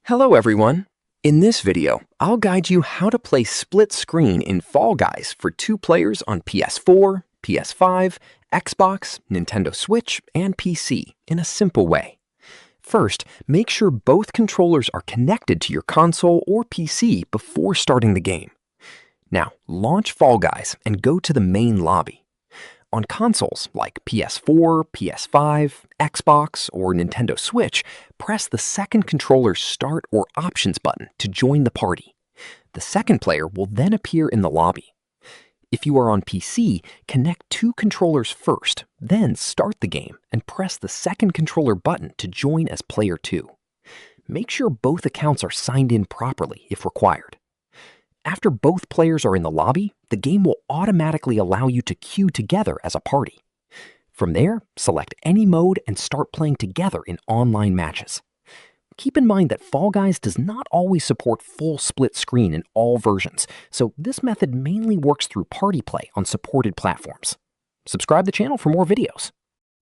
Hello everyone! In this video, I'll guide you how to play split screen in Fall Guys for 2 players on PS4, PS5, Xbox, Nintendo Switch, and PC in a simple way. First, make sure both controllers are connected to your console or PC before starting the game. Now, launch Fall Guys and go to the main lobby. On consoles like PS4, PS5, Xbox, or Nintendo Switch, press the second controller's Start or Options button to join the party. The second player will then appear in the lobby. If you are on PC, connect 2 controllers first, then start the game and press the second controller button to join as player 2. Make sure both accounts are signed in properly if required. After both players are in the lobby, the game will automatically allow you to queue together as a party. From there, select any mode and start playing together in online matches. Keep in mind that Fall Guys does not always support full split screen in all versions, so this method mainly works through party play on supported platforms. Subscribe to the channel for more videos.